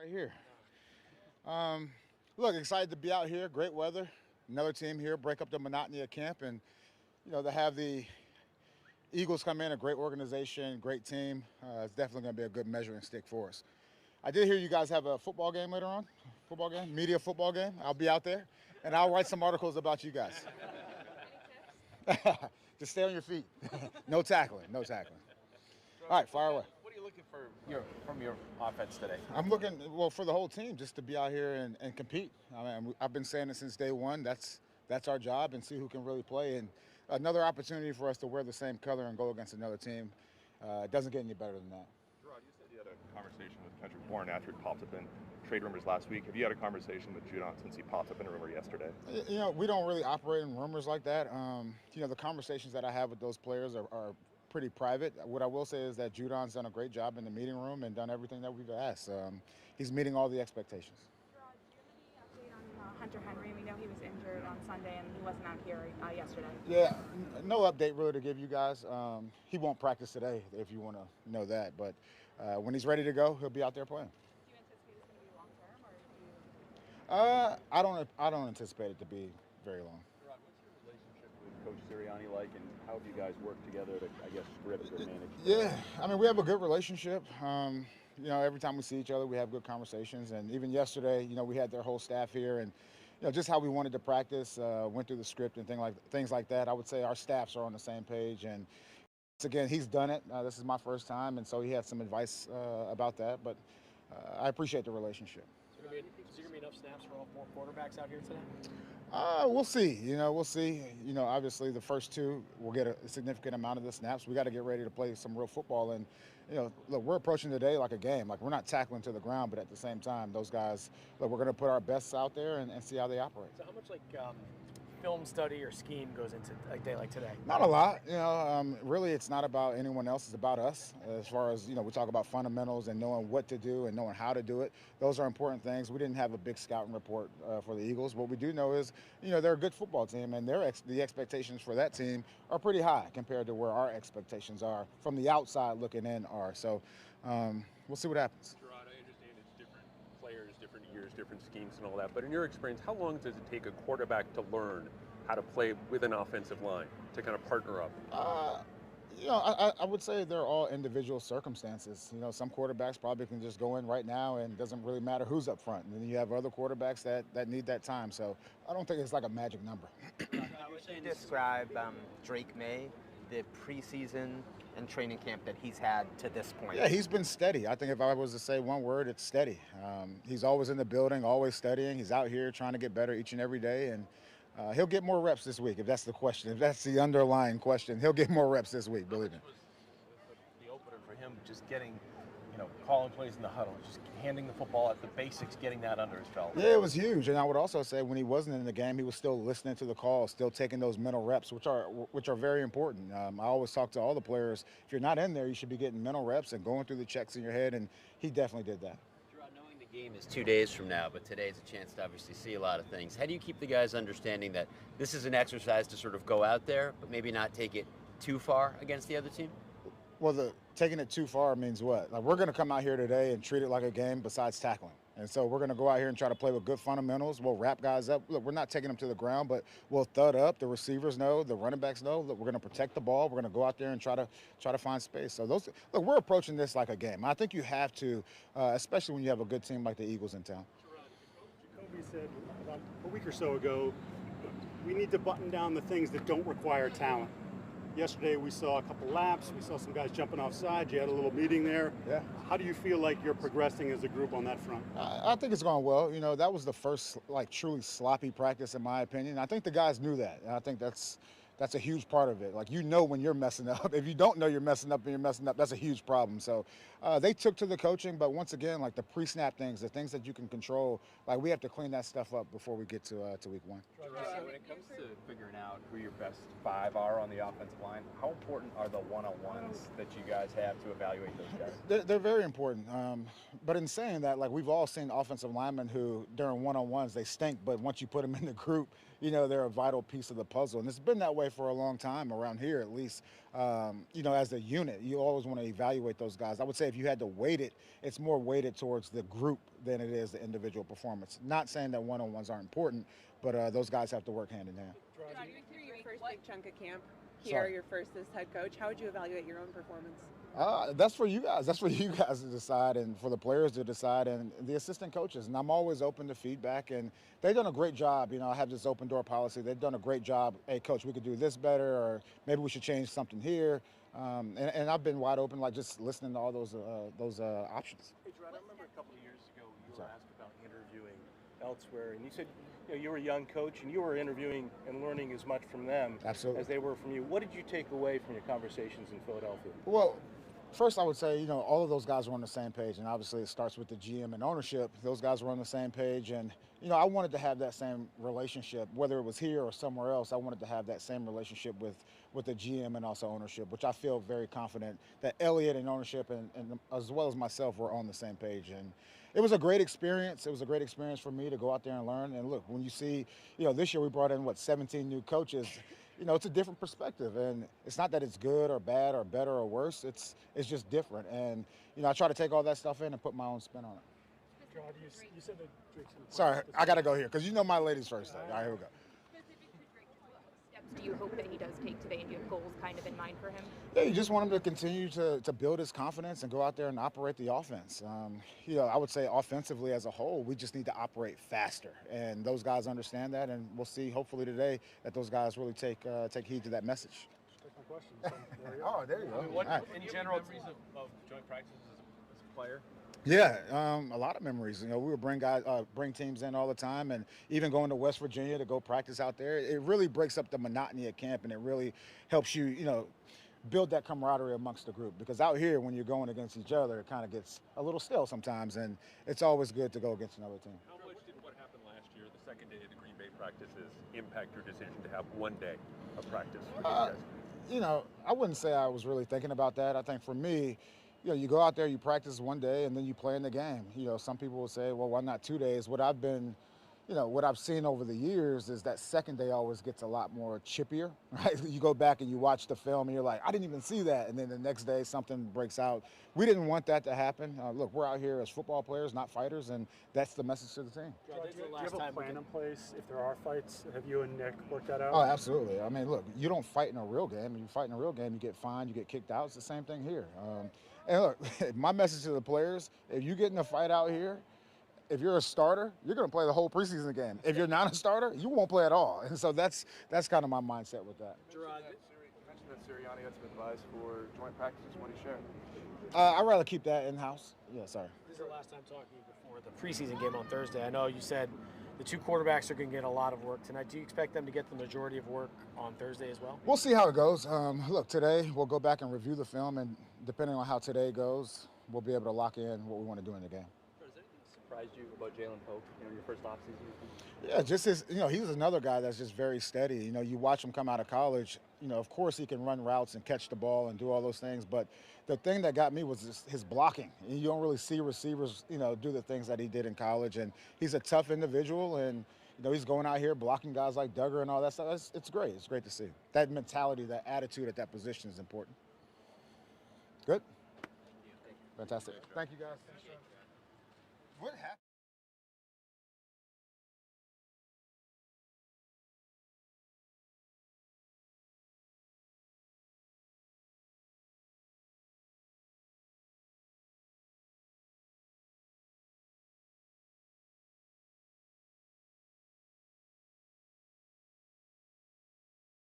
Right here. Look, excited to be out here. Great weather. Another team here, break up the monotony of camp, and to have the Eagles come in, a great organization, great team. It's definitely going to be a good measuring stick for us. I did hear you guys have a football game later on. Football game, media football game. I'll be out there, and I'll write some articles about you guys. Just stay on your feet. No tackling. No tackling. All right, fire away. What are you looking for from your offense today? I'm looking, for the whole team just to be out here and compete. I mean, I've been saying it since day one. That's our job, and see who can really play. And another opportunity for us to wear the same color and go against another team. It doesn't get any better than that. Jerod, you said you had a conversation with Kendrick Bourne after he popped up in trade rumors last week. Have you had a conversation with Judon since he popped up in a rumor yesterday? We don't really operate in rumors like that. The conversations that I have with those players are pretty private. What I will say is that Judon's done a great job in the meeting room and done everything that we've asked. He's meeting all the expectations. Jerod, do you have any update on Hunter Henry? We know he was injured on Sunday and he wasn't out here yesterday. Yeah, no update really to give you guys. He won't practice today, if you want to know that. But when he's ready to go, he'll be out there playing. Do you anticipate it's going to be long term, or I don't anticipate it to be very long. Jerod, what's your relationship with Coach Sirianni like, and how have you guys worked together to, script or manage? Yeah, I mean, we have a good relationship. Every time we see each other, we have good conversations. And even yesterday, we had their whole staff here, and just how we wanted to practice, went through the script and things like that. I would say our staffs are on the same page. And again, he's done it. This is my first time, and so he had some advice about that. But I appreciate the relationship. Is there going to be enough snaps for all four quarterbacks out here today? We'll see. We'll see. Obviously the first two will get a significant amount of the snaps. We got to get ready to play some real football. And, look, we're approaching today like a game. Like, we're not tackling to the ground, but at the same time, those guys, look, we're going to put our best out there and see how they operate. So how much film study or scheme goes into a day like today? Not a lot. Really it's not about anyone else. It's about us. As far as, we talk about fundamentals and knowing what to do and knowing how to do it. Those are important things. We didn't have a big scouting report for the Eagles. What we do know is, they're a good football team, and the expectations for that team are pretty high compared to where our expectations are from the outside looking in are. So we'll see what happens. Jerod, I understand it's different players, different years, different schemes and all that, but in your experience, how long does it take a quarterback to learn how to play with an offensive line, to kind of partner up? I would say they're all individual circumstances. Some quarterbacks probably can just go in right now and it doesn't really matter who's up front. And then you have other quarterbacks that need that time. So I don't think it's like a magic number. How would you describe Drake Maye, the preseason and training camp that he's had to this point? Yeah, he's been steady. I think if I was to say one word, it's steady. He's always in the building, always studying. He's out here trying to get better each and every day. And he'll get more reps this week, if that's the question. If that's the underlying question, he'll get more reps this week, believe me. The opener for him, just getting, calling plays in the huddle, just handing the football at the basics, getting that under his belt. Yeah, it was huge. And I would also say when he wasn't in the game, he was still listening to the call, still taking those mental reps, which are very important. I always talk to all the players, if you're not in there, you should be getting mental reps and going through the checks in your head, and he definitely did that. Knowing the game is 2 days from now, but today's a chance to obviously see a lot of things. How do you keep the guys understanding that this is an exercise to sort of go out there, but maybe not take it too far against the other team? Well, taking it too far means what? Like, we're going to come out here today and treat it like a game besides tackling. And so we're going to go out here and try to play with good fundamentals. We'll wrap guys up. Look, we're not taking them to the ground, but we'll thud up. The receivers know, the running backs know. Look, we're going to protect the ball. We're going to go out there and try to find space. So we're approaching this like a game. I think you have to, especially when you have a good team like the Eagles in town. Jacoby said about a week or so ago, we need to button down the things that don't require talent. Yesterday we saw a couple laps. We saw some guys jumping offside. You had a little meeting there. Yeah. How do you feel like you're progressing as a group on that front? I think it's going well. That was the first truly sloppy practice in my opinion. I think the guys knew that. And I think that's a huge part of it. When you're messing up. If you don't know you're messing up and you're messing up, that's a huge problem. So they took to the coaching, but once again, the pre-snap things, the things that you can control, we have to clean that stuff up before we get to week one. When it comes to figuring out who your best five are on the offensive line, how important are the one-on-ones that you guys have to evaluate those guys? They're very important. But in saying that, we've all seen offensive linemen who, during one-on-ones, they stink, but once you put them in the group, they're a vital piece of the puzzle. And it's been that way for a long time around here, at least. As a unit, you always want to evaluate those guys. I would say if you had to weight it, it's more weighted towards the group than it is the individual performance. Not saying that one-on-ones aren't important, but those guys have to work hand in hand. Jerod, you through your first big chunk of camp here, Sorry. your first as head coach. How would you evaluate your own performance? That's for you guys. That's for you guys to decide, and for the players to decide, and the assistant coaches. And I'm always open to feedback, and they've done a great job. I have this open door policy. They've done a great job. Hey, coach, we could do this better, or maybe we should change something here. And I've been wide open, like just listening to all those options. Hey, Jerod, I remember a couple of years ago you were asked about interviewing elsewhere, and you said you were a young coach and you were interviewing and learning as much from them Absolutely. as they were from you. What did you take away from your conversations in Philadelphia? Well, first I would say, all of those guys were on the same page, and obviously it starts with the GM and ownership. Those guys were on the same page, and I wanted to have that same relationship, whether it was here or somewhere else. I wanted to have that same relationship with the GM and also ownership, which I feel very confident that Elliott and ownership and as well as myself were on the same page. And it was a great experience. It was a great experience for me to go out there and learn. And look, when you see, this year we brought in 17 new coaches. It's a different perspective, and it's not that it's good or bad or better or worse. It's just different, and I try to take all that stuff in and put my own spin on it. Jerod, you said that Drake's in the Sorry, I got to go here because my ladies first. All right, here we go. Steps do you hope that he does take today, and do you have goals kind of in mind for him? Yeah, you just want him to continue to build his confidence and go out there and operate the offense. I would say offensively as a whole, we just need to operate faster, and those guys understand that, and we'll see hopefully today that those guys really take heed to that message. That's my question. So, There you go. What, All right. in general, memories of joint practices as a player? Yeah, a lot of memories. We would bring teams in all the time, and even going to West Virginia to go practice out there. It really breaks up the monotony of camp, and it really helps you, build that camaraderie amongst the group. Because out here, when you're going against each other, it kind of gets a little stale sometimes, and it's always good to go against another team. How much did what happened last year, the second day of the Green Bay practices, impact your decision to have one day of practice for these guys? I wouldn't say I was really thinking about that. I think for me, you go out there, you practice one day, and then you play in the game. Some people will say, well, why not 2 days? What I've seen over the years is that second day always gets a lot more chippier, right? You go back and you watch the film, and you're like, I didn't even see that. And then the next day, something breaks out. We didn't want that to happen. Look, we're out here as football players, not fighters, and that's the message to the team. do you have a plan in place if there are fights? Have you and Nick worked that out? Oh, absolutely. I mean, look, you don't fight in a real game. If you fight in a real game, you get fined, you get kicked out. It's the same thing here. And look, my message to the players, if you get in a fight out here, if you're a starter, you're going to play the whole preseason game. If you're not a starter, you won't play at all. And so that's kind of my mindset with that. Jerod, you mentioned that Sirianni got some advice for joint practices. What do you share? I'd rather keep that in-house. Yeah, sorry. This is the last time talking before the preseason game on Thursday. I know you said the two quarterbacks are going to get a lot of work tonight. Do you expect them to get the majority of work on Thursday as well? We'll see how it goes. Look, today we'll go back and review the film, and depending on how today goes, we'll be able to lock in what we want to do in the game. Has anything surprised you about Jalen Pope, your first offseason? Yeah, just he's another guy that's just very steady. You watch him come out of college, of course he can run routes and catch the ball and do all those things, but the thing that got me was just his blocking. You don't really see receivers, do the things that he did in college, and he's a tough individual, and he's going out here blocking guys like Duggar and all that stuff. It's great. It's great to see. That mentality, that attitude at that position is important. Good? Fantastic. Thank you, guys. What happened?